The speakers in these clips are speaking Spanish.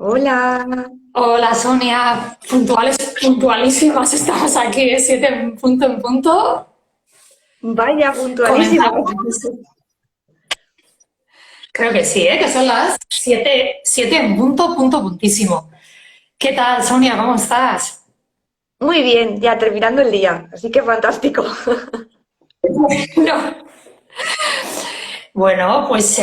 Hola, Hola Sonia, puntuales, puntualísimas, estamos aquí, 7 en punto. vaya puntualísimo. Comenzamos. Creo que sí, ¿eh? Que son las 7 en punto, punto, puntísimo. ¿Qué tal, Sonia? ¿Cómo estás? Muy bien, ya terminando el día, así que fantástico. No. Bueno, pues,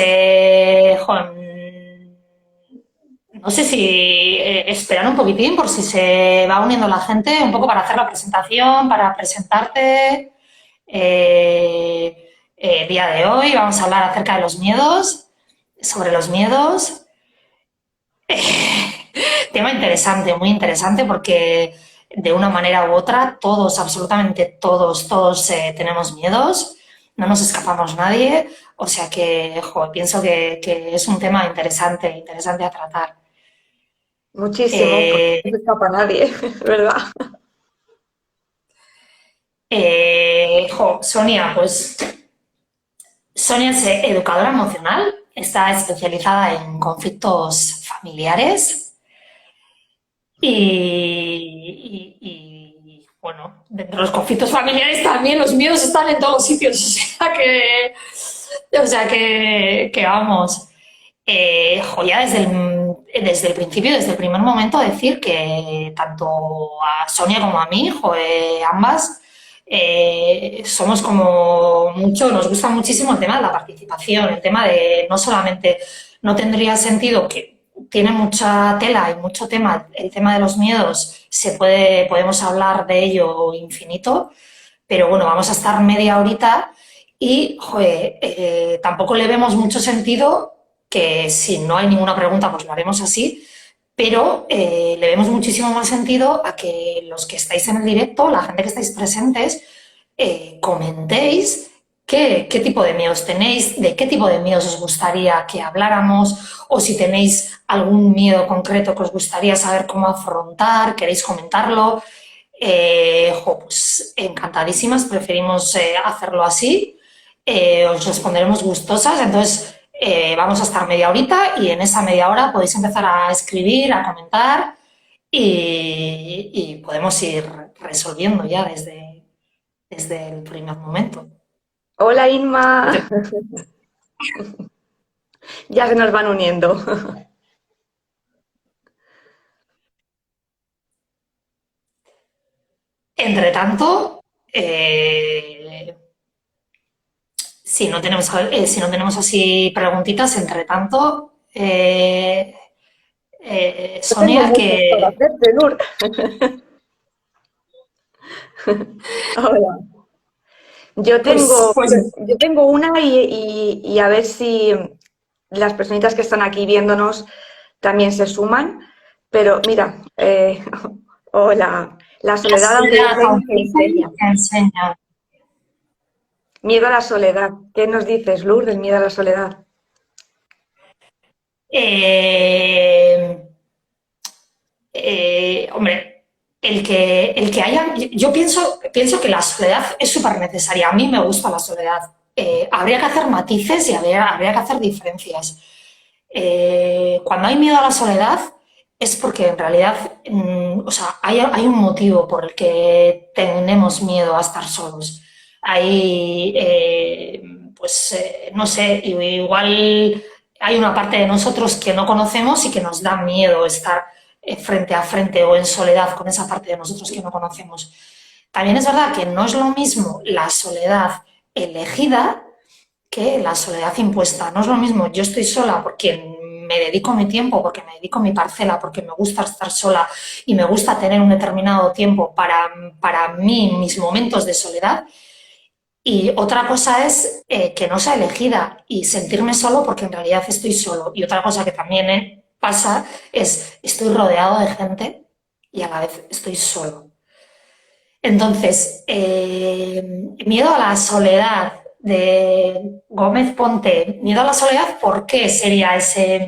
no sé si esperar un poquitín por si se va uniendo la gente, un poco para hacer la presentación, para presentarte. El día de hoy vamos a hablar acerca de los miedos, sobre los miedos. Tema interesante, muy interesante, porque de una manera u otra, todos, absolutamente todos tenemos miedos, no nos escapamos nadie, o sea que, pienso que es un tema interesante, interesante a tratar. Muchísimo, porque Eh, no se escapa nadie, ¿verdad? Sonia, pues Sonia es educadora emocional, está especializada en conflictos familiares bueno, dentro de los conflictos familiares también los miedos están en todos los sitios, o sea que vamos. Ya desde el principio, desde el primer momento, decir que tanto a Sonia como a mí, ambas, somos como mucho, nos gusta muchísimo el tema de la participación, el tema de no solamente, no tendría sentido que tiene mucha tela y mucho tema, el tema de los miedos, podemos hablar de ello infinito, pero bueno, vamos a estar media horita y tampoco le vemos mucho sentido que si no hay ninguna pregunta, pues lo haremos así, pero le vemos muchísimo más sentido a que los que estáis en el directo, la gente que estáis presentes, comentéis qué tipo de miedos tenéis, de qué tipo de miedos os gustaría que habláramos, o si tenéis algún miedo concreto que os gustaría saber cómo afrontar, queréis comentarlo. Pues encantadísimas, preferimos hacerlo así. Os responderemos gustosas, entonces vamos a estar media horita y en esa media hora podéis empezar a escribir, a comentar y podemos ir resolviendo ya desde el primer momento. Hola ¿Qué Inma, te- ya se nos van uniendo. Entre tanto, si no tenemos así preguntitas, entre tanto, Yo tengo Sonia, muchas para que hacerte, Nur. Hola. Yo pues, tengo, pues yo tengo una y a ver si las personitas que están aquí viéndonos también se suman. Pero mira, hola, la la soledad aunque soledad, dicen aunque que dicen enseña. que enseña. Miedo a la soledad. ¿Qué nos dices, Luz, del miedo a la soledad? Eh, Hombre, el que haya. Yo pienso que la soledad es súper necesaria. A mí me gusta la soledad. Habría que hacer matices y habría que hacer diferencias. Cuando hay miedo a la soledad es porque en realidad, o sea, hay un motivo por el que tenemos miedo a estar solos. Hay, no sé, igual hay una parte de nosotros que no conocemos y que nos da miedo estar frente a frente o en soledad con esa parte de nosotros que no conocemos. También es verdad que no es lo mismo la soledad elegida que la soledad impuesta. No es lo mismo, yo estoy sola porque me dedico mi tiempo, porque me dedico mi parcela, porque me gusta estar sola y me gusta tener un determinado tiempo para mí, mis momentos de soledad. Y otra cosa es que no sea elegida y sentirme solo porque en realidad estoy solo. Y otra cosa que también pasa es estoy rodeado de gente y a la vez estoy solo. Entonces, miedo a la soledad de Gómez Ponte, miedo a la soledad, ¿por qué sería ese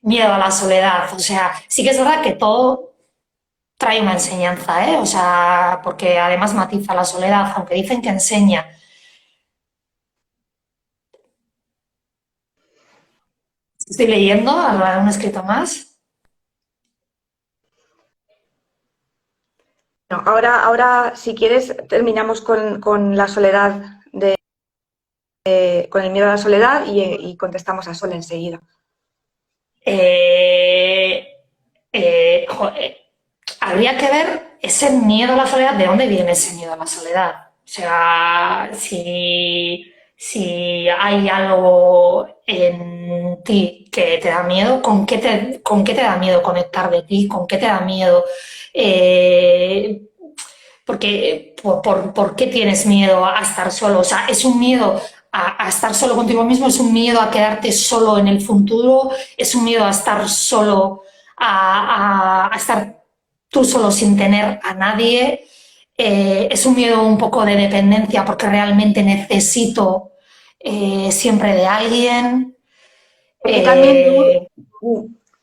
miedo a la soledad? O sea, sí que es verdad que todo trae una enseñanza, ¿eh? O sea, porque además matiza la soledad, aunque dicen que enseña. Estoy leyendo un escrito más. No, ahora, si quieres, terminamos con la soledad, con el miedo a la soledad y contestamos a Sol enseguida. Eh, habría que ver ese miedo a la soledad, ¿de dónde viene ese miedo a la soledad? O sea, si hay algo en ti que te da miedo, con qué te da miedo conectar de ti? ¿Con qué te da miedo? Eh, porque, por qué tienes miedo a estar solo? O sea, ¿es un miedo a estar solo contigo mismo? ¿Es un miedo a quedarte solo en el futuro? ¿Es un miedo a estar solo, a estar tú solo sin tener a nadie? ¿Es un miedo un poco de dependencia porque realmente necesito siempre de alguien? Aquí también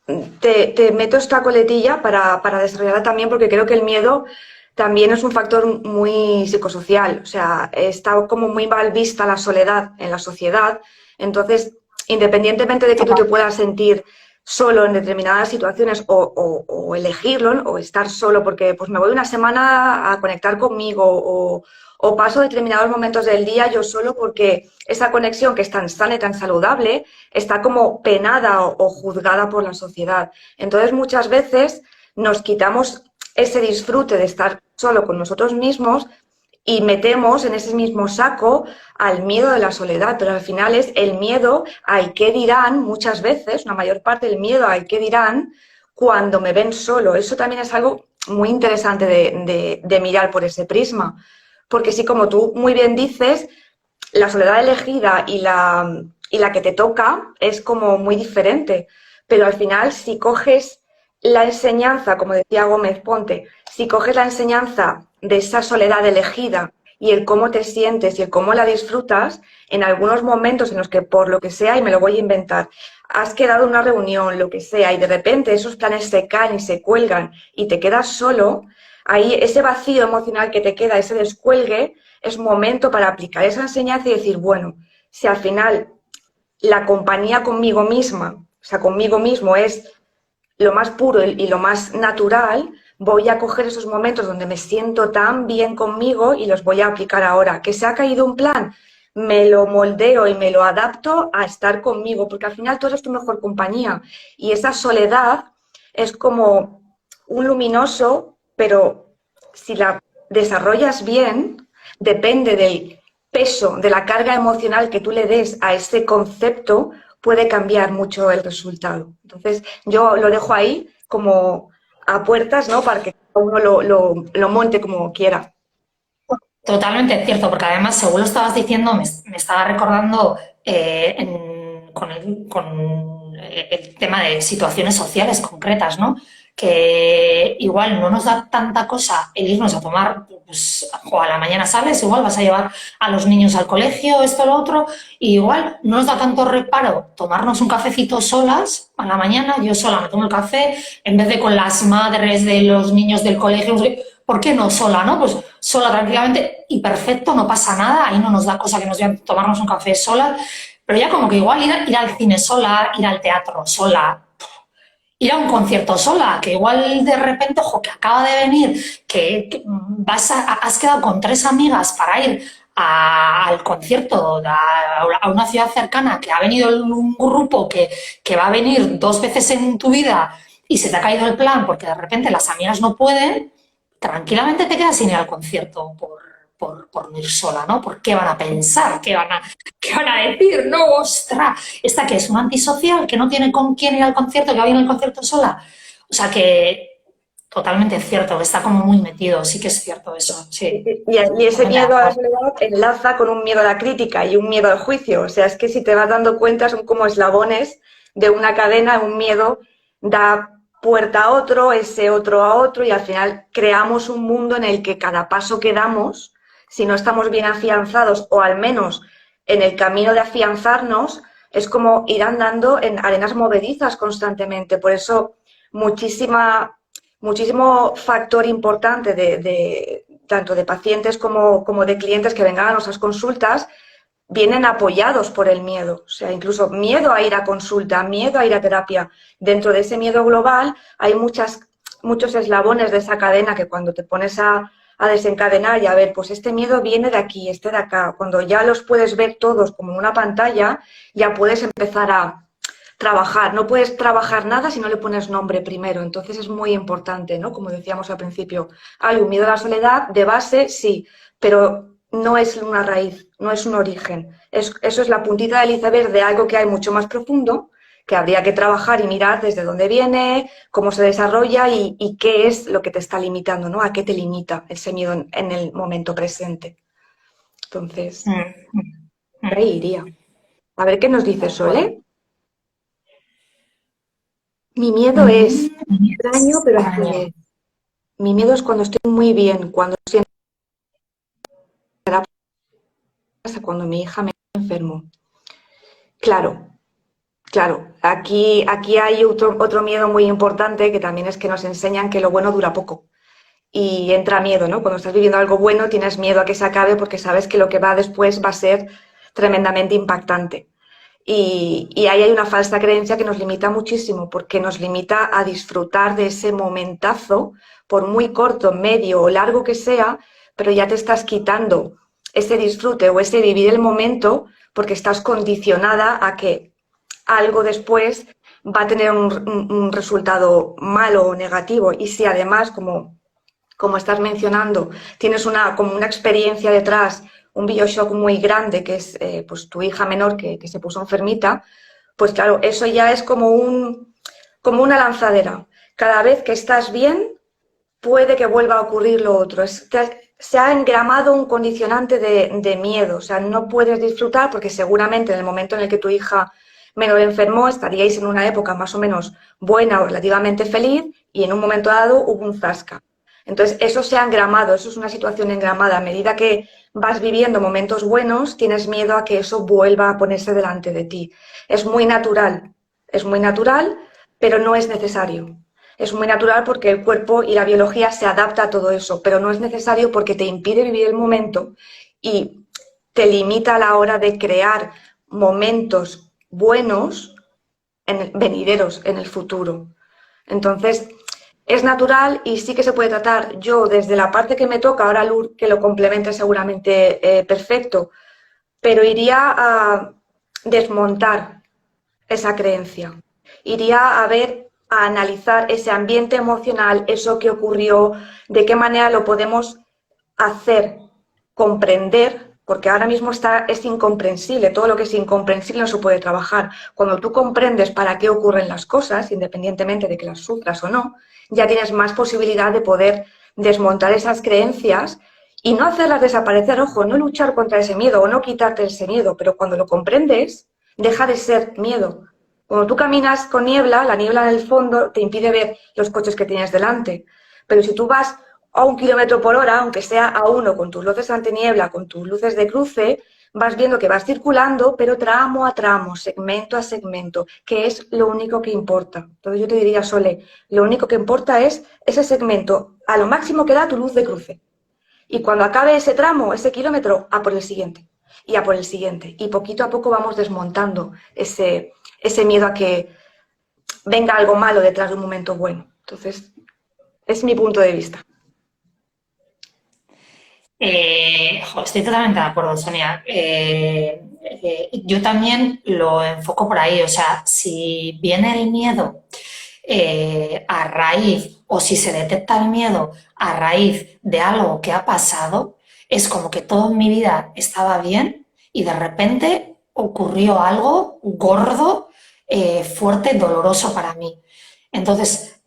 Eh, te meto esta coletilla para desarrollarla también, porque creo que el miedo también es un factor muy psicosocial. O sea, está como muy mal vista la soledad en la sociedad. Entonces, independientemente de que tú te puedas sentir solo en determinadas situaciones o elegirlo, ¿no? O estar solo porque pues me voy una semana a conectar conmigo o paso determinados momentos del día yo solo porque esa conexión que es tan sana y tan saludable está como penada o juzgada por la sociedad. Entonces muchas veces nos quitamos ese disfrute de estar solo con nosotros mismos y metemos en ese mismo saco al miedo de la soledad, pero al final es el miedo al qué dirán, muchas veces, una mayor parte del miedo al qué dirán cuando me ven solo. Eso también es algo muy interesante de mirar por ese prisma, porque sí, como tú muy bien dices, la soledad elegida y la que te toca es como muy diferente, pero al final si coges la enseñanza, como decía Gómez Ponte, si coges la enseñanza de esa soledad elegida y el cómo te sientes y el cómo la disfrutas, en algunos momentos en los que por lo que sea, y me lo voy a inventar, has quedado en una reunión, lo que sea, y de repente esos planes se caen y se cuelgan y te quedas solo, ahí ese vacío emocional que te queda, ese descuelgue, es momento para aplicar esa enseñanza y decir, bueno, si al final la compañía conmigo misma, o sea, conmigo mismo es lo más puro y lo más natural, voy a coger esos momentos donde me siento tan bien conmigo y los voy a aplicar ahora. Que se ha caído un plan, me lo moldeo y me lo adapto a estar conmigo, porque al final tú eres tu mejor compañía. Y esa soledad es como un luminoso, pero si la desarrollas bien, depende del peso, de la carga emocional que tú le des a ese concepto, puede cambiar mucho el resultado. Entonces, yo lo dejo ahí como a puertas, ¿no? Para que cada uno lo monte como quiera. Totalmente cierto, porque además, según lo estabas diciendo, me estaba recordando con el tema de situaciones sociales concretas, ¿no? Que igual no nos da tanta cosa el irnos a tomar, pues, o a la mañana sales, igual vas a llevar a los niños al colegio, esto, lo otro, y igual no nos da tanto reparo tomarnos un cafecito solas a la mañana, yo sola me tomo el café, en vez de con las madres de los niños del colegio, ¿por qué no sola, no? Pues sola tranquilamente y perfecto, no pasa nada, ahí no nos da cosa que nos vean tomarnos un café sola, pero ya como que igual ir al cine sola, ir al teatro sola, ir a un concierto sola, que igual de repente, ojo, que acaba de venir, que has quedado con 3 amigas para ir al concierto a una ciudad cercana, que ha venido un grupo que va a venir 2 veces en tu vida y se te ha caído el plan porque de repente las amigas no pueden, tranquilamente te quedas sin ir al concierto por no ir sola, ¿no? ¿Por qué van a pensar? ¿Qué van a decir? No, ostras, esta que es una antisocial, que no tiene con quién ir al concierto, que va a ir al concierto sola. O sea que totalmente cierto, está como muy metido, sí que es cierto eso, sí, Y ese totalmente de miedo a la acuerdo. soledad enlaza con un miedo a la crítica y un miedo al juicio. O sea, es que si te vas dando cuenta son como eslabones de una cadena, un miedo da puerta a otro, ese otro a otro y al final creamos un mundo en el que cada paso que damos, si no estamos bien afianzados o al menos en el camino de afianzarnos, es como ir andando en arenas movedizas constantemente. Por eso muchísimo factor importante tanto de pacientes como de clientes que vengan a nuestras consultas, vienen apoyados por el miedo. O sea, incluso miedo a ir a consulta, miedo a ir a terapia. Dentro de ese miedo global hay muchos eslabones de esa cadena que cuando te pones a desencadenar y a ver, pues este miedo viene de aquí, este de acá. Cuando ya los puedes ver todos como en una pantalla, ya puedes empezar a trabajar. No puedes trabajar nada si no le pones nombre primero. Entonces es muy importante, ¿no? Como decíamos al principio, hay un miedo a la soledad de base, sí, pero no es una raíz, no es un origen. Eso es la puntita del iceberg de algo que hay mucho más profundo, que habría que trabajar y mirar desde dónde viene, cómo se desarrolla y qué es lo que te está limitando, ¿no? A qué te limita ese miedo en el momento presente. Entonces, por ahí iría. A ver qué nos dice Tal cual. Sole. Mi miedo es Mm, extraño, pero así extraño. es. Mi miedo es cuando estoy muy bien, cuando siento cuando mi hija me enfermo. Claro, claro. Aquí hay otro miedo muy importante que también es que nos enseñan que lo bueno dura poco. Y entra miedo, ¿no? Cuando estás viviendo algo bueno tienes miedo a que se acabe porque sabes que lo que va después va a ser tremendamente impactante. Y ahí hay una falsa creencia que nos limita muchísimo, porque nos limita a disfrutar de ese momentazo, por muy corto, medio o largo que sea, pero ya te estás quitando ese disfrute o ese vivir el momento porque estás condicionada a que algo después va a tener un resultado malo o negativo. Y si además, como estás mencionando, tienes como una experiencia detrás, un bioshock muy grande, que es pues tu hija menor que se puso enfermita, pues claro, eso ya es como una lanzadera. Cada vez que estás bien, puede que vuelva a ocurrir lo otro. Se ha engramado un condicionante de miedo, o sea, no puedes disfrutar porque seguramente en el momento en el que tu hija menor enfermó estaríais en una época más o menos buena o relativamente feliz y en un momento dado hubo un zasca. Entonces, eso se ha engramado, eso es una situación engramada. A medida que vas viviendo momentos buenos, tienes miedo a que eso vuelva a ponerse delante de ti. Es muy natural, pero no es necesario. Es muy natural porque el cuerpo y la biología se adapta a todo eso, pero no es necesario porque te impide vivir el momento y te limita a la hora de crear momentos buenos venideros en el futuro. Entonces, es natural y sí que se puede tratar. Yo, desde la parte que me toca, ahora Lur, que lo complemente seguramente perfecto, pero iría a desmontar esa creencia. Iría a ver, a analizar ese ambiente emocional, eso que ocurrió, de qué manera lo podemos hacer comprender, porque ahora mismo es incomprensible, todo lo que es incomprensible no se puede trabajar. Cuando tú comprendes para qué ocurren las cosas, independientemente de que las sufras o no, ya tienes más posibilidad de poder desmontar esas creencias y no hacerlas desaparecer, ojo, no luchar contra ese miedo o no quitarte ese miedo, pero cuando lo comprendes, deja de ser miedo. Cuando tú caminas con niebla, la niebla en el fondo te impide ver los coches que tienes delante. Pero si tú vas a 1 km/h, aunque sea a uno, con tus luces antiniebla, con tus luces de cruce, vas viendo que vas circulando, pero tramo a tramo, segmento a segmento, que es lo único que importa. Entonces yo te diría, Sole, lo único que importa es ese segmento, a lo máximo que da tu luz de cruce. Y cuando acabe ese tramo, ese kilómetro, a por el siguiente. Y a por el siguiente. Y poquito a poco vamos desmontando ese miedo a que venga algo malo detrás de un momento bueno. Entonces, es mi punto de vista. Estoy totalmente de acuerdo, Sonia. Yo también lo enfoco por ahí. O sea, si viene el miedo a raíz o si se detecta el miedo a raíz de algo que ha pasado, es como que toda mi vida estaba bien y de repente ocurrió algo gordo, fuerte, doloroso para mí. Entonces,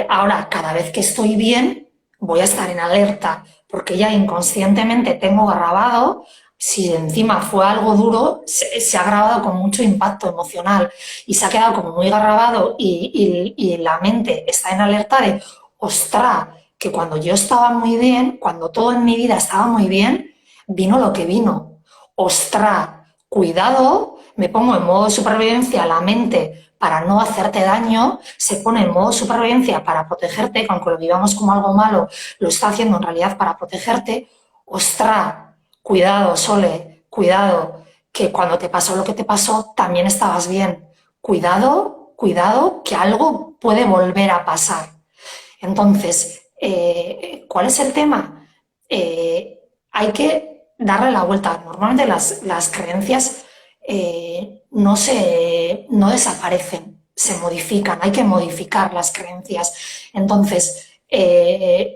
ahora cada vez que estoy bien, voy a estar en alerta porque ya inconscientemente tengo grabado, si encima fue algo duro, se ha grabado con mucho impacto emocional y se ha quedado como muy grabado y la mente está en alerta de, ostras, que cuando yo estaba muy bien, cuando todo en mi vida estaba muy bien, vino lo que vino. Ostras, cuidado, me pongo en modo de supervivencia, la mente para no hacerte daño, se pone en modo supervivencia para protegerte, que aunque lo vivamos como algo malo, lo está haciendo en realidad para protegerte. Ostras, cuidado, Sole, cuidado, que cuando te pasó lo que te pasó también estabas bien. Cuidado, cuidado, que algo puede volver a pasar. Entonces, ¿cuál es el tema? Hay que darle la vuelta. Normalmente las creencias no desaparecen, se modifican, hay que modificar las creencias. Entonces,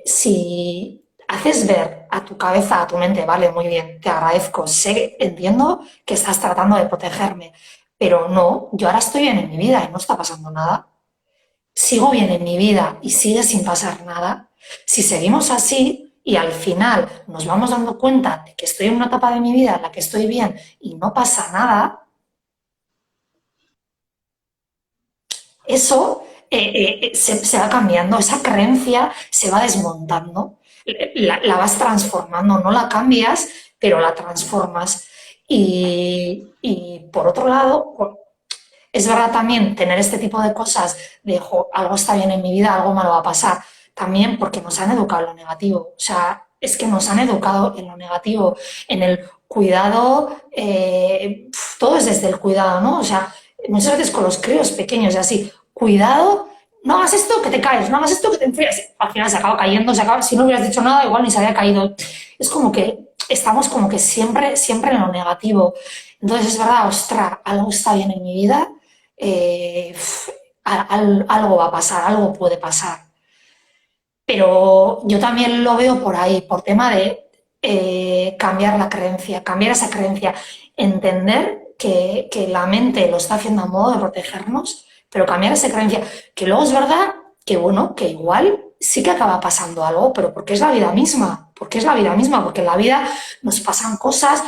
si haces ver a tu cabeza, a tu mente, vale, muy bien, te agradezco, sé, entiendo que estás tratando de protegerme, pero no, yo ahora estoy bien en mi vida y no está pasando nada, sigo bien en mi vida y sigue sin pasar nada. Si seguimos así y al final nos vamos dando cuenta de que estoy en una etapa de mi vida en la que estoy bien y no pasa nada, eso se va cambiando, esa creencia se va desmontando, la vas transformando, no la cambias, pero la transformas. Y por otro lado, es verdad también tener este tipo de cosas de "Jo, algo está bien en mi vida, algo malo va a pasar", también porque nos han educado en lo negativo. O sea, es que nos han educado en lo negativo, en el cuidado, todo es desde el cuidado, ¿no? O sea, muchas veces con los críos pequeños y así, cuidado, no hagas esto que te caes, no hagas esto que te enfrías. Al final se acaba cayendo, si no hubieras dicho nada, igual ni se había caído. Es como que estamos como que siempre, siempre en lo negativo. Entonces es verdad, ostra, algo está bien en mi vida, eh, algo va a pasar, algo puede pasar. Pero yo también lo veo por ahí, por tema de cambiar la creencia, cambiar esa creencia, entender que la mente lo está haciendo a modo de protegernos, pero cambiar esa creencia, que luego es verdad que bueno, que igual sí que acaba pasando algo, pero porque es la vida misma, porque es la vida misma, porque en la vida nos pasan cosas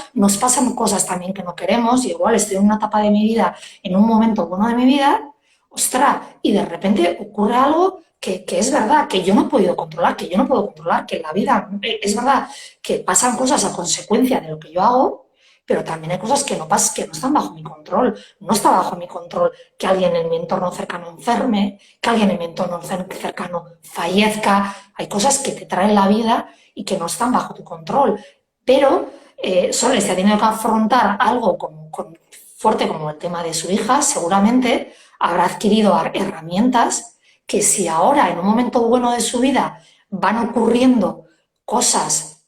también que no queremos, y igual estoy en una etapa de mi vida, en un momento bueno de mi vida, ostras, y de repente ocurre algo que es verdad, que yo no he podido controlar, que yo no puedo controlar, que en la vida es verdad que pasan cosas a consecuencia de lo que yo hago, pero también hay cosas que no están bajo mi control. No está bajo mi control que alguien en mi entorno cercano enferme, que alguien en mi entorno cercano fallezca. Hay cosas que te traen la vida y que no están bajo tu control. Pero Sole se ha tenido que afrontar algo fuerte como el tema de su hija, seguramente habrá adquirido herramientas que si ahora, en un momento bueno de su vida, van ocurriendo cosas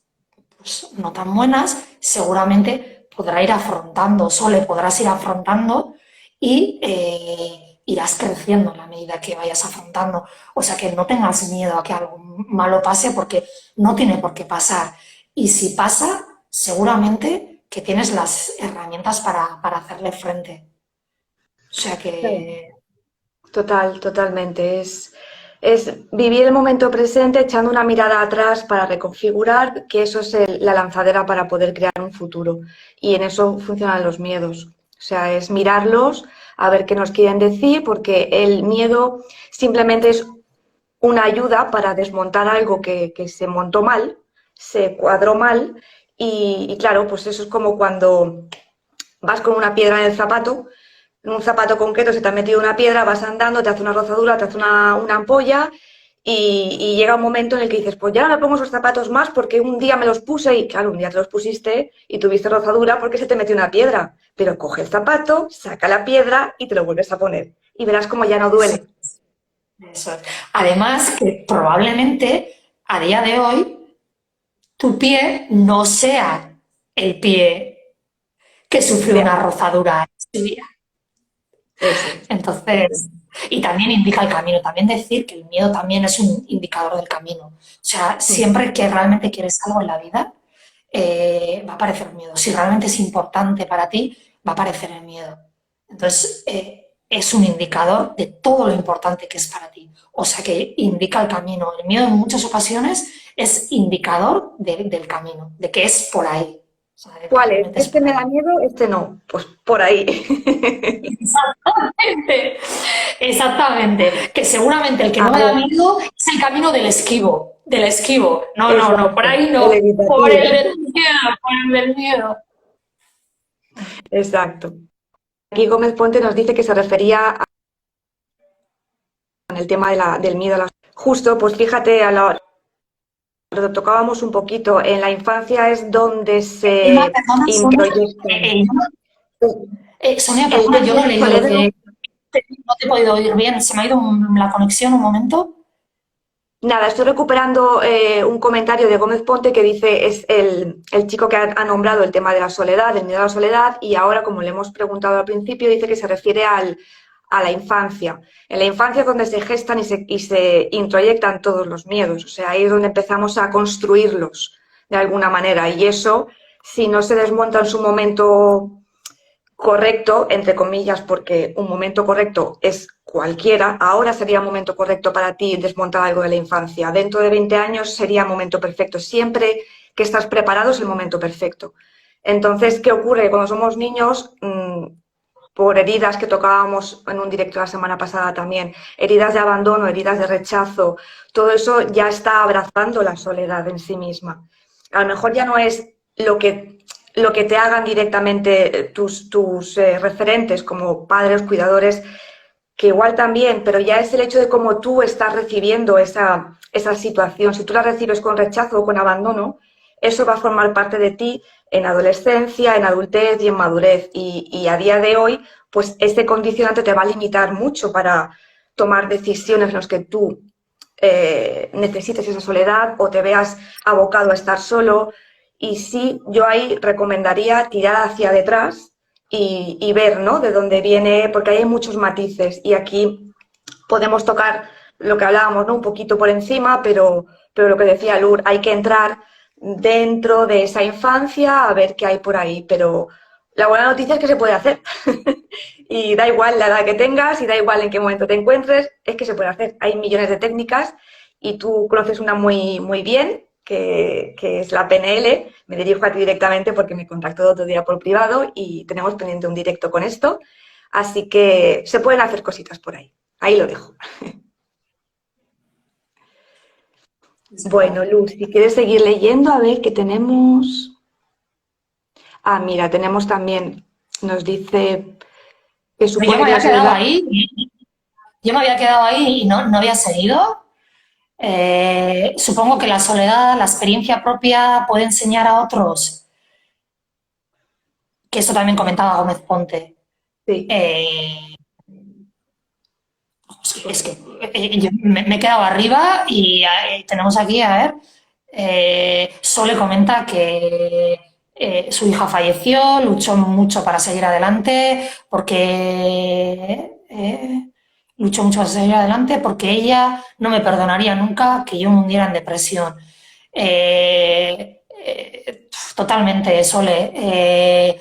pues, no tan buenas, seguramente podrá ir afrontando, Sole, podrás ir afrontando y irás creciendo en la medida que vayas afrontando. O sea, que no tengas miedo a que algo malo pase porque no tiene por qué pasar. Y si pasa, seguramente que tienes las herramientas para hacerle frente. O sea que... Totalmente. Es vivir el momento presente echando una mirada atrás para reconfigurar, que eso es la lanzadera para poder crear un futuro. Y en eso funcionan los miedos. O sea, es mirarlos, a ver qué nos quieren decir, porque el miedo simplemente es una ayuda para desmontar algo que se montó mal, se cuadró mal. Y claro, pues eso es como cuando vas con una piedra en el zapato, en un zapato concreto se te ha metido una piedra, vas andando, te hace una rozadura, te hace una ampolla y llega un momento en el que dices, pues ya no me pongo esos zapatos más porque un día me los puse y claro, un día te los pusiste y tuviste rozadura porque se te metió una piedra. Pero coge el zapato, saca la piedra y te lo vuelves a poner y verás como ya no duele. Eso. Además, que probablemente a día de hoy tu pie no sea el pie que sufrió una rozadura en su día. Eso es. Entonces, y también indica el camino. También decir que el miedo también es un indicador del camino. O sea, siempre que realmente quieres algo en la vida, va a aparecer el miedo. Si realmente es importante para ti, va a aparecer el miedo. Entonces, es un indicador de todo lo importante que es para ti. O sea, que indica el camino. El miedo en muchas ocasiones es indicador del camino, de que es por ahí. O sea, de que ¿Cuál es? realmente es Este por me ahí. da miedo, este no. Pues por ahí. Exactamente, exactamente. Que seguramente el que A no me da ver, miedo es el camino del esquivo, del esquivo. No, no, no, por exacto. ahí El no. Por el evitativo. del miedo, por el del miedo. Exacto. Aquí Gómez Ponte nos dice que se refería con el tema del miedo a la... Justo, pues fíjate, lo tocábamos un poquito, en la infancia es donde Emma, se perdona, Sonia, introyectan. eh, Sonia, El perdona, yo no he término leído lo Toledo. que... No te he podido oír bien, se me ha ido la conexión un momento. Nada, estoy recuperando un comentario de Gómez Ponte que dice es el chico que ha nombrado el tema de la soledad, el miedo a la soledad, y ahora, como le hemos preguntado al principio, dice que se refiere a la infancia. En la infancia es donde se gestan y se introyectan todos los miedos, o sea, ahí es donde empezamos a construirlos de alguna manera, y eso, si no se desmonta en su momento correcto, entre comillas, porque un momento correcto es cualquiera, ahora sería un momento correcto para ti desmontar algo de la infancia. Dentro de 20 años sería momento perfecto. Siempre que estás preparado es el momento perfecto. Entonces, ¿qué ocurre? Cuando somos niños, por heridas que tocábamos en un directo la semana pasada también, heridas de abandono, heridas de rechazo, todo eso ya está abrazando la soledad en sí misma. A lo mejor ya no es lo que te hagan directamente tus referentes como padres, cuidadores, que igual también, pero ya es el hecho de cómo tú estás recibiendo esa situación. Si tú la recibes con rechazo o con abandono, eso va a formar parte de ti en adolescencia, en adultez y en madurez. Y a día de hoy, pues ese condicionante te va a limitar mucho para tomar decisiones en las que tú necesites esa soledad o te veas abocado a estar solo. Y sí, yo ahí recomendaría tirar hacia detrás y ver, ¿no? De dónde viene, porque hay muchos matices y aquí podemos tocar lo que hablábamos, ¿no? Un poquito por encima, pero lo que decía Lur, hay que entrar dentro de esa infancia a ver qué hay por ahí, pero la buena noticia es que se puede hacer. Y da igual la edad que tengas y da igual en qué momento te encuentres, es que se puede hacer. Hay millones de técnicas y tú conoces una muy bien, que es la PNL. Me dirijo a ti directamente porque me contactó el otro día por privado y tenemos pendiente un directo con esto. Así que se pueden hacer cositas por ahí. Ahí lo dejo. Es Bueno, verdad. Luz, si quieres seguir leyendo, a ver qué tenemos. Ah, mira, tenemos también, nos dice que Pero yo supone me que la había quedado soledad. ahí, yo me había quedado ahí y no había seguido. Supongo que la soledad, la experiencia propia puede enseñar a otros, que eso también comentaba Gómez Ponte. Sí, Eh, es que yo me he quedado arriba y tenemos aquí, a ver, Sole comenta que su hija falleció, luchó mucho para seguir adelante, luchó mucho para seguir adelante porque ella no me perdonaría nunca que yo me hundiera en depresión. Totalmente, Sole.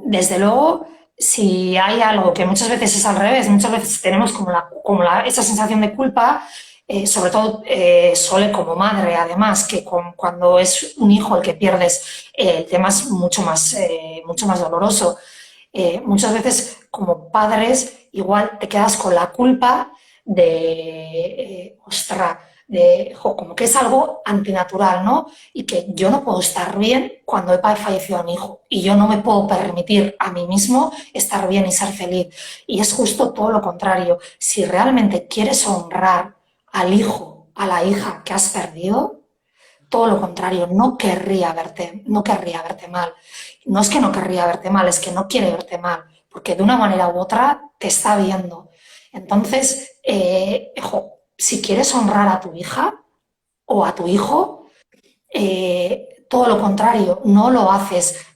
Desde luego, si hay algo que muchas veces es al revés, muchas veces tenemos esa sensación de culpa, sobre todo Sole como madre, además, que cuando es un hijo el que pierdes, el tema es mucho más doloroso. Muchas veces como padres igual te quedas con la culpa ostras, como que es algo antinatural, ¿no? Y que yo no puedo estar bien cuando he fallecido a mi hijo y yo no me puedo permitir a mí mismo estar bien y ser feliz. Y es justo todo lo contrario. Si realmente quieres honrar al hijo, a la hija que has perdido, todo lo contrario, no querría verte mal. No es que no querría verte mal, es que no quiere verte mal, porque de una manera u otra te está viendo. Entonces, si quieres honrar a tu hija o a tu hijo, todo lo contrario, no lo haces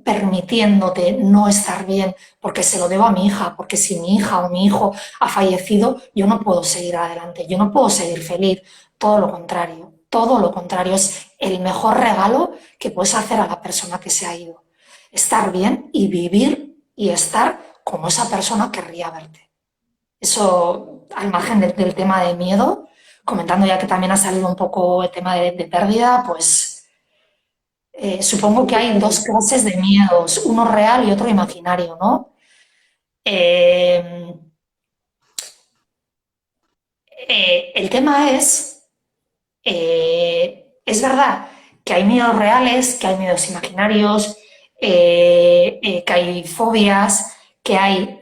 permitiéndote no estar bien porque se lo debo a mi hija, porque si mi hija o mi hijo ha fallecido, yo no puedo seguir adelante, yo no puedo seguir feliz. Todo lo contrario, es el mejor regalo que puedes hacer a la persona que se ha ido. Estar bien y vivir y estar como esa persona querría verte. Eso, al margen del tema de miedo, comentando ya que también ha salido un poco el tema de pérdida, pues supongo que hay dos clases de miedos, uno real y otro imaginario, ¿no? Eh, el tema es verdad que hay miedos reales, que hay miedos imaginarios, que hay fobias, que hay,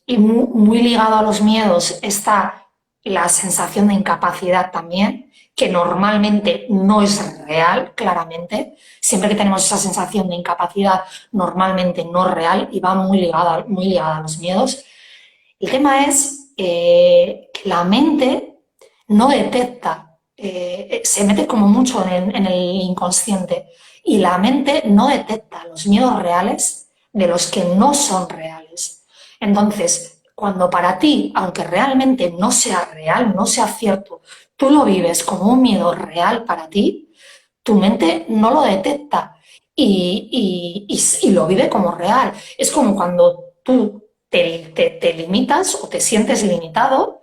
y muy ligado a los miedos está la sensación de incapacidad también, que normalmente no es real, claramente. Siempre que tenemos esa sensación de incapacidad, normalmente no es real y va muy ligada a los miedos. El tema es que la mente no detecta, se mete como mucho en el inconsciente y la mente no detecta los miedos reales de los que no son reales. Entonces, cuando para ti, aunque realmente no sea real, no sea cierto, tú lo vives como un miedo real para ti, tu mente no lo detecta y lo vive como real. Es como cuando tú te limitas o te sientes limitado,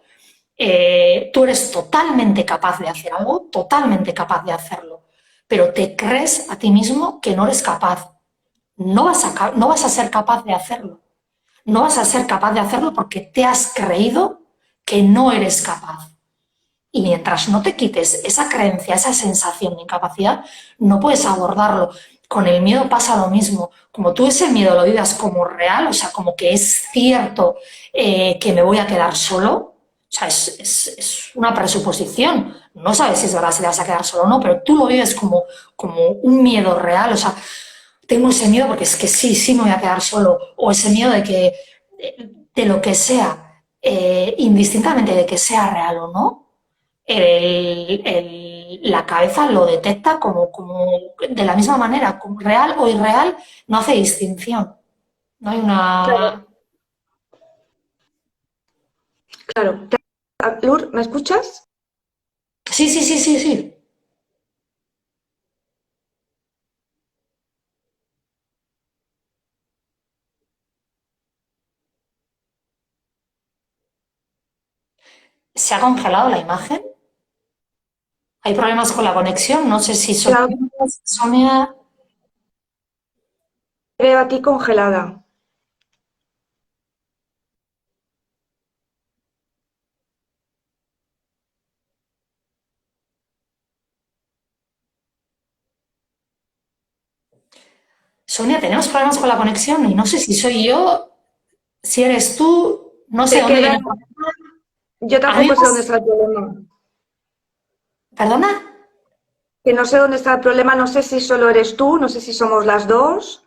tú eres totalmente capaz de hacer algo, totalmente capaz de hacerlo, pero te crees a ti mismo que no eres capaz. No vas a ser capaz de hacerlo. No vas a ser capaz de hacerlo porque te has creído que no eres capaz. Y mientras no te quites esa creencia, esa sensación de incapacidad, no puedes abordarlo. Con el miedo pasa lo mismo. Como tú ese miedo lo vivas como real, o sea, como que es cierto que me voy a quedar solo, o sea, es una presuposición. No sabes si es verdad si te vas a quedar solo o no, pero tú lo vives como un miedo real. O sea, tengo ese miedo porque es que sí, sí me voy a quedar solo. O ese miedo de que, de lo que sea, indistintamente de que sea real o no, la cabeza lo detecta como de la misma manera, como real o irreal, no hace distinción. No hay Claro, una... claro. Lur, ¿me escuchas? Sí, sí, sí, sí, sí. ¿Se ha congelado la imagen? ¿Hay problemas con la conexión? No sé si son... Claro, Sonia... te veo a ti congelada. Sonia, tenemos problemas con la conexión y no sé si soy yo, si eres tú, no sé Te dónde queda, viene el problema. yo A mí tampoco sé dónde está el problema. ¿Perdona? Que no sé dónde está el problema, no sé si solo eres tú, no sé si somos las dos.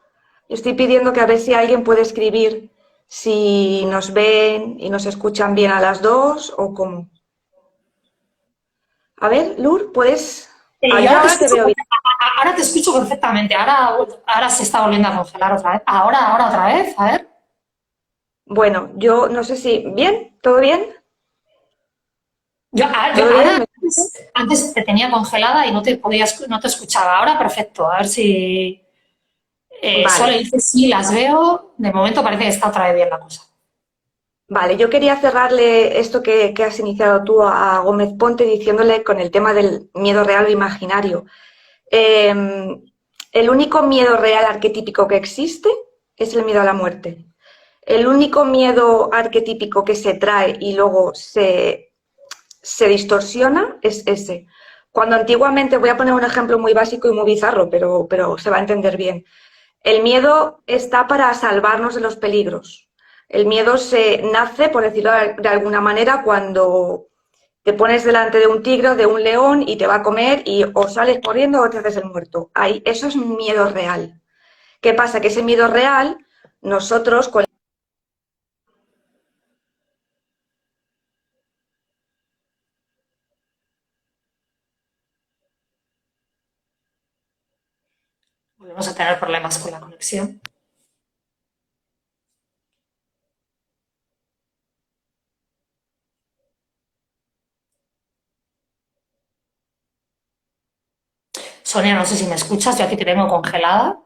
Estoy pidiendo que a ver si alguien puede escribir si nos ven y nos escuchan bien a las dos o cómo. A ver, Lur, ¿puedes? Ah, Yo yo ahora te veo bien. ahora te escucho perfectamente. Ahora se está volviendo a congelar otra vez. Ahora otra vez. A ver. Bueno, yo no sé si... ¿Bien? ¿Todo bien? Yo ¿Todo bien? ahora antes te tenía congelada y no te escuchaba. Ahora perfecto. A ver si solo Vale. dices sí, las veo. De momento parece que está otra vez bien la cosa. Vale, yo quería cerrarle esto que has iniciado tú a Gómez Ponte diciéndole con el tema del miedo real o imaginario. Eh, el único miedo real arquetípico que existe es el miedo a la muerte. El único miedo arquetípico que se trae y luego se distorsiona es ese. Cuando antiguamente, voy a poner un ejemplo muy básico y muy bizarro, pero se va a entender bien. El miedo está para salvarnos de los peligros. El miedo se nace, por decirlo de alguna manera, cuando te pones delante de un tigre o de un león y te va a comer y o sales corriendo o te haces el muerto. Ahí, eso es un miedo real. ¿Qué pasa? Que ese miedo real, nosotros con... Volvemos a tener problemas con la conexión. Sonia, no sé si me escuchas. Yo aquí te tengo congelada.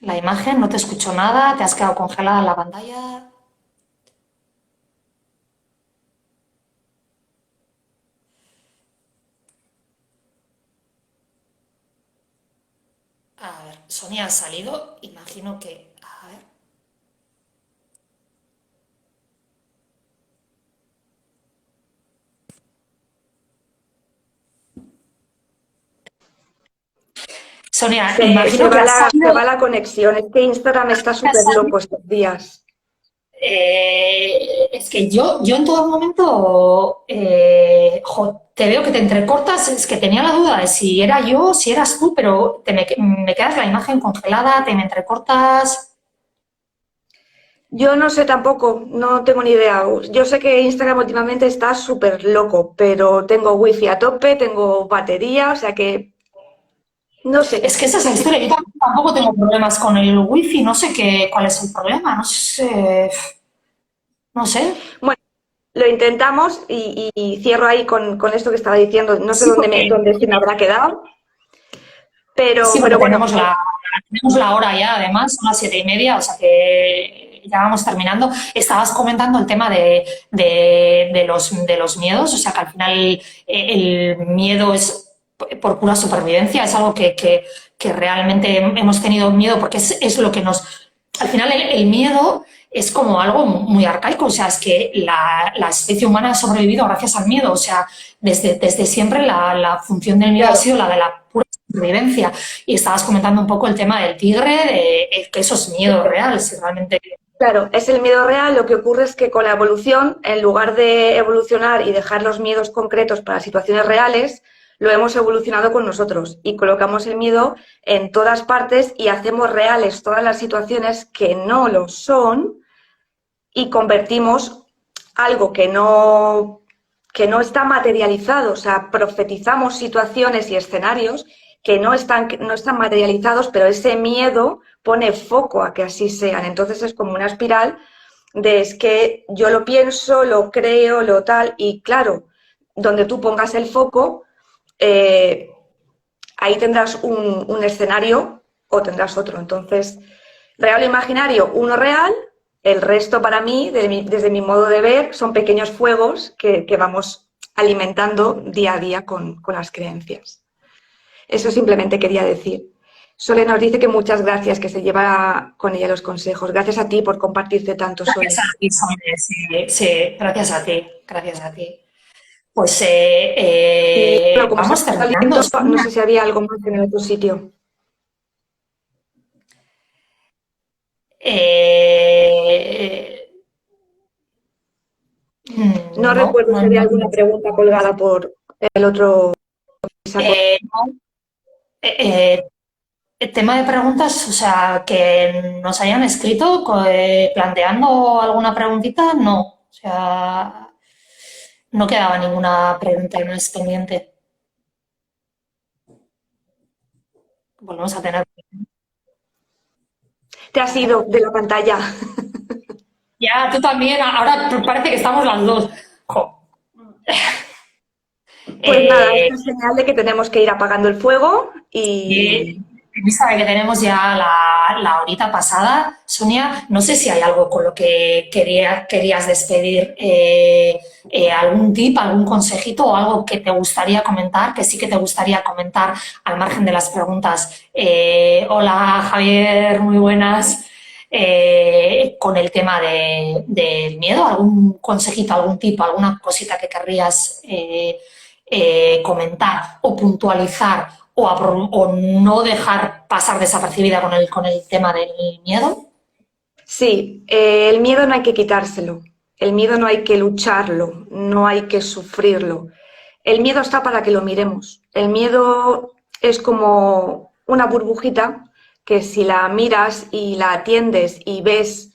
La imagen, no te escucho nada. Te has quedado congelada en la pantalla. A ver, Sonia ha salido. Imagino que... A ver. Sonia, imagino que has se salido. va la conexión. Es que Instagram está súper loco estos días. Es que yo en todo momento te veo que te entrecortas, es que tenía la duda de si era yo, si eras tú, pero me quedas la imagen congelada, te me entrecortas. Yo no sé tampoco, no tengo ni idea. Yo sé que Instagram últimamente está súper loco, pero tengo wifi a tope, tengo batería, o sea que no sé. Es que esa es la historia, yo tampoco tengo problemas con el wifi, no sé cuál es el problema, no sé, no sé. Bueno, lo intentamos y cierro ahí con esto que estaba diciendo. No sé Sí, porque, dónde se me habrá quedado, sí, pero porque bueno, tenemos la hora ya, además, son las 7:30, o sea que ya vamos terminando. Estabas comentando el tema de los miedos, o sea que al final el miedo es por pura supervivencia, es algo que realmente hemos tenido miedo porque es lo que nos... Al final el miedo es como algo muy arcaico, o sea, es que la especie humana ha sobrevivido gracias al miedo, o sea, desde siempre la función del miedo ha claro, sido la de la pura supervivencia. Y estabas comentando un poco el tema del tigre, que eso es miedo real, si realmente... claro, es el miedo real. Lo que ocurre es que con la evolución, en lugar de evolucionar y dejar los miedos concretos para situaciones reales, lo hemos evolucionado con nosotros y colocamos el miedo en todas partes y hacemos reales todas las situaciones que no lo son y convertimos algo que no está materializado, o sea, profetizamos situaciones y escenarios que no están materializados, pero ese miedo pone foco a que así sean. Entonces es como una espiral de es que yo lo pienso, lo creo, lo tal, y claro, donde tú pongas el foco, eh, ahí tendrás un escenario o tendrás otro. Entonces, real o imaginario, uno real, el resto para mí, desde mi modo de ver, son pequeños fuegos que vamos alimentando día a día con las creencias. Eso simplemente quería decir. Sole nos dice que muchas gracias, que se lleva con ella los consejos. Gracias a ti por compartirte tanto, Gracias Sole. a ti, Sonia, sí, sí, gracias a ti, gracias a ti. Pues Y bueno, como se vamos está terminando, saliendo, no Sonia. sé si había algo más en el otro sitio. Eh, No no, recuerdo no, si había no. alguna pregunta colgada por el otro. No, eh, el tema de preguntas, o sea, que nos hayan escrito planteando alguna preguntita, no. O sea, no quedaba ninguna pregunta más pendiente. Volvemos a tener. Te has ido de la pantalla. Ya, tú también, ahora parece que estamos las dos. Jo. Pues nada, Eh, esta es señal de que tenemos que ir apagando el fuego Sí, y sabe que tenemos ya la horita pasada. Sonia, no sé si hay algo con lo que querías despedir, algún tip, algún consejito o algo que te gustaría comentar, que sí que te gustaría comentar al margen de las preguntas. Hola Javier, muy buenas. Con el tema del miedo, algún consejito, algún tip, alguna cosita que querrías comentar o puntualizar o no dejar pasar desapercibida con el tema del miedo. sí, el miedo no hay que quitárselo, el miedo no hay que lucharlo, no hay que sufrirlo. El miedo está para que lo miremos. El miedo es como una burbujita que si la miras y la atiendes y ves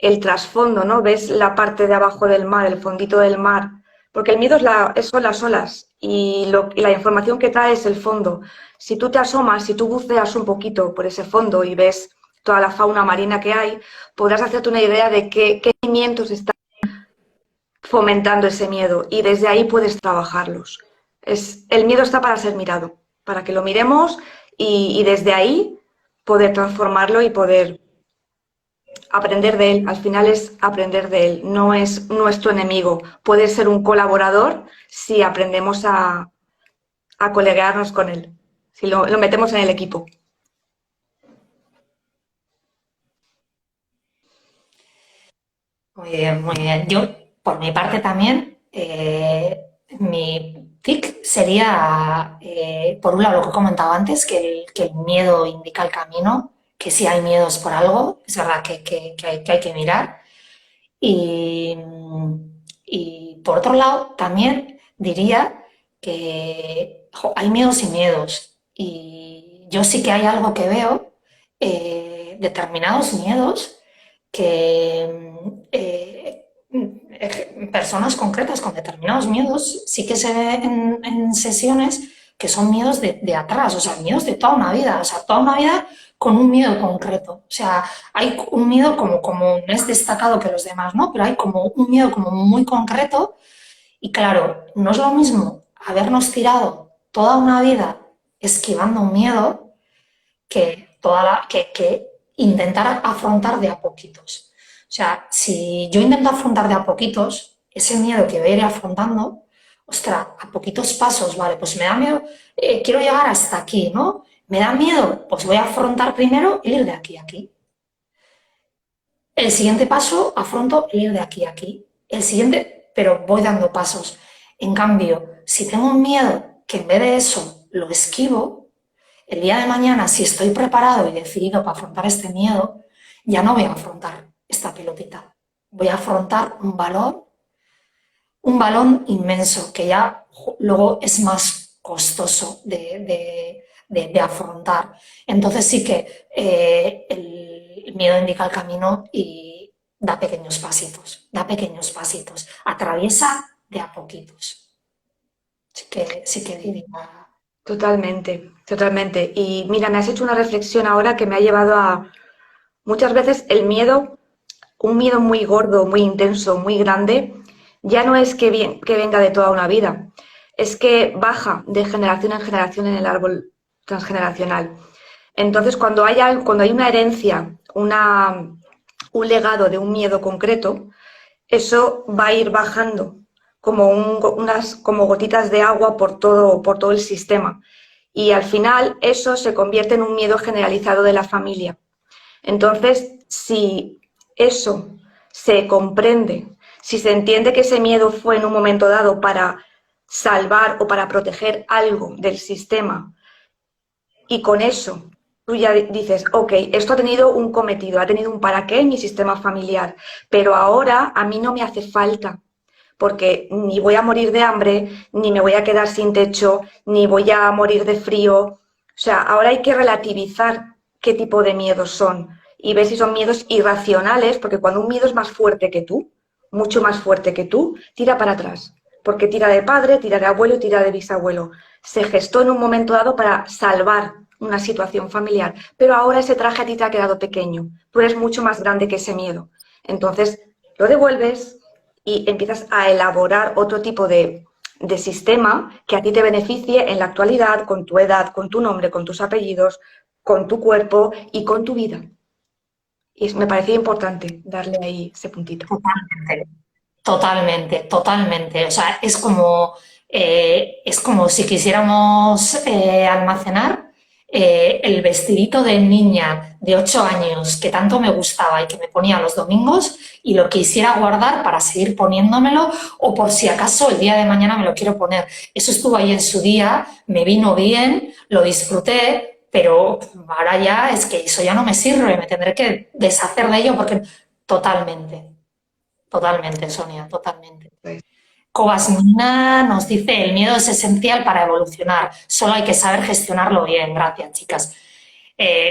el trasfondo, ¿no? Ves la parte de abajo del mar, el fondito del mar, porque el miedo son las olas y la información que trae es el fondo. Si tú te asomas, si tú buceas un poquito por ese fondo y ves toda la fauna marina que hay, podrás hacerte una idea de qué cimientos están fomentando ese miedo y desde ahí puedes trabajarlos. El miedo está para ser mirado, para que lo miremos y desde ahí poder transformarlo y poder aprender de él. Al final es aprender de él, no es nuestro enemigo. Puede ser un colaborador si aprendemos a colegarnos con él, si lo metemos en el equipo. Muy bien, muy bien. Yo, por mi parte también, mi tic sería, por un lado, lo que he comentado antes, que el miedo indica el camino, que si hay miedos por algo, es verdad que hay que mirar. Y, y por otro lado, también diría que hay miedos y miedos. Y yo sí que hay algo que veo, determinados miedos que personas concretas con determinados miedos sí que se ve en sesiones que son miedos de atrás, o sea, miedos de toda una vida, o sea, toda una vida con un miedo concreto. O sea, hay un miedo como no es destacado que los demás, ¿no? Pero hay como un miedo como muy concreto y claro, no es lo mismo habernos tirado toda una vida esquivando un miedo que intentar afrontar de a poquitos. O sea, si yo intento afrontar de a poquitos, ese miedo que voy a ir afrontando, ostras, a poquitos pasos, vale, pues me da miedo, quiero llegar hasta aquí, ¿no? Me da miedo, pues voy a afrontar primero el ir de aquí a aquí. El siguiente paso, afronto el ir de aquí a aquí. El siguiente, pero voy dando pasos. En cambio, si tengo un miedo que en vez de eso lo esquivo, el día de mañana, si estoy preparado y decidido para afrontar este miedo, ya no voy a afrontar esta pelotita. Voy a afrontar un balón inmenso que ya luego es más costoso de afrontar. Entonces sí que el miedo indica el camino y da pequeños pasitos, atraviesa de a poquitos. Sí que diría. Totalmente, totalmente. Y mira, me has hecho una reflexión ahora que me ha llevado a muchas veces el miedo, un miedo muy gordo, muy intenso, muy grande, ya no es que venga de toda una vida, es que baja de generación en generación en el árbol transgeneracional. Entonces, cuando hay una herencia, un legado de un miedo concreto, eso va a ir bajando como unas como gotitas de agua por todo el sistema. Y al final eso se convierte en un miedo generalizado de la familia. Entonces, si eso se comprende, si se entiende que ese miedo fue en un momento dado para salvar o para proteger algo del sistema, y con eso tú ya dices, ok, esto ha tenido un cometido, ha tenido un para qué en mi sistema familiar, pero ahora a mí no me hace falta, porque ni voy a morir de hambre, ni me voy a quedar sin techo, ni voy a morir de frío. O sea, ahora hay que relativizar qué tipo de miedos son y ver si son miedos irracionales, porque cuando un miedo es más fuerte que tú, mucho más fuerte que tú, tira para atrás, porque tira de padre, tira de abuelo y tira de bisabuelo. Se gestó en un momento dado para salvar una situación familiar, pero ahora ese traje a ti te ha quedado pequeño, tú eres mucho más grande que ese miedo. Entonces, lo devuelves y empiezas a elaborar otro tipo de sistema que a ti te beneficie en la actualidad, con tu edad, con tu nombre, con tus apellidos, con tu cuerpo y con tu vida. Y me parecía importante darle ahí ese puntito. Totalmente. Totalmente, totalmente. O sea, es como si quisiéramos almacenar el vestidito de niña de 8 años que tanto me gustaba y que me ponía los domingos y lo quisiera guardar para seguir poniéndomelo o por si acaso el día de mañana me lo quiero poner. Eso estuvo ahí en su día, me vino bien, lo disfruté, pero ahora ya es que eso ya no me sirve, me tendré que deshacer de ello porque totalmente. Totalmente, Sonia, totalmente. Pues, Cobasmina nos dice, el miedo es esencial para evolucionar, solo hay que saber gestionarlo bien. Gracias, chicas.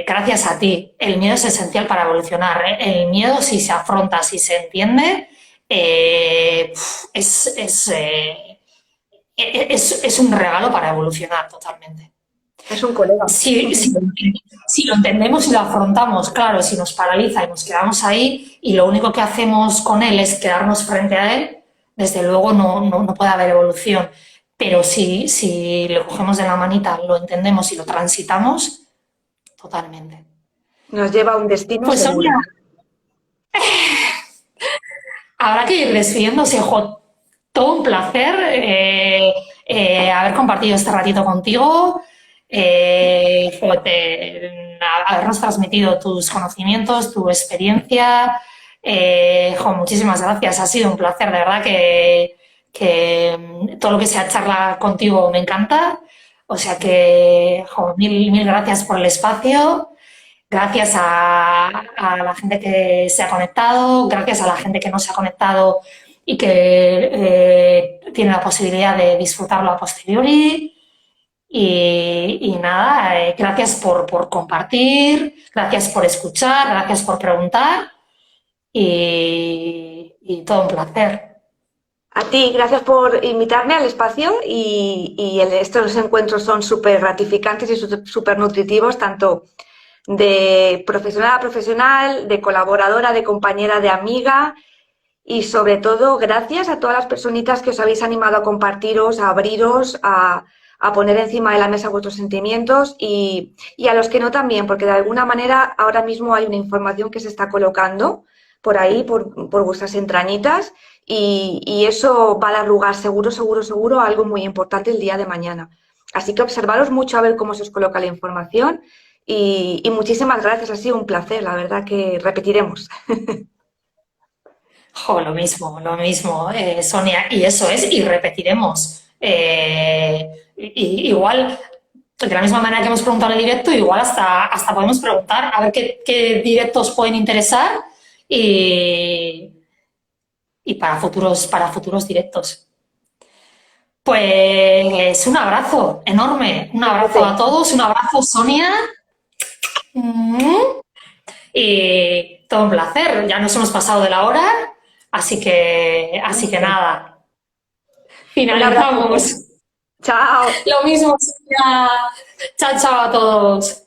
Gracias a ti. El miedo es esencial para evolucionar. El miedo, si se afronta, si se entiende, es un regalo para evolucionar totalmente. es un colega. Si lo entendemos y lo afrontamos, claro, si nos paraliza y nos quedamos ahí y lo único que hacemos con él es quedarnos frente a él, desde luego no puede haber evolución. Pero si lo cogemos de la manita, lo entendemos y lo transitamos, totalmente. Nos lleva a un destino Pues seguro. Sonia, habrá que ir despidiéndose, jo. Todo un placer haber compartido este ratito contigo, habernos transmitido tus conocimientos, tu experiencia. Muchísimas gracias, ha sido un placer, de verdad que todo lo que sea charla contigo me encanta. O sea que, mil gracias por el espacio. Gracias a la gente que se ha conectado, gracias a la gente que no se ha conectado y que tiene la posibilidad de disfrutarlo a posteriori. Y nada, gracias por compartir, gracias por escuchar, gracias por preguntar y todo un placer. A ti, gracias por invitarme al espacio estos encuentros son súper gratificantes y súper nutritivos, tanto de profesional a profesional, de colaboradora, de compañera, de amiga y sobre todo gracias a todas las personitas que os habéis animado a compartiros, a abriros, a poner encima de la mesa vuestros sentimientos y a los que no también, porque de alguna manera ahora mismo hay una información que se está colocando por ahí, por vuestras entrañitas y eso va a dar lugar seguro, seguro, seguro a algo muy importante el día de mañana. Así que observaros mucho a ver cómo se os coloca la información y muchísimas gracias, ha sido un placer, la verdad que repetiremos. Jo, lo mismo, Sonia, y eso es, y repetiremos. Igual, de la misma manera que hemos preguntado en el directo, igual hasta podemos preguntar a ver qué directos pueden interesar y, y para futuros directos. Pues un abrazo enorme, un abrazo a todos, un abrazo, Sonia. Mm. Y todo un placer, ya nos hemos pasado de la hora, así que nada, Un abrazo. finalizamos. Chao. Lo mismo, Sonia. Chao, chao a todos.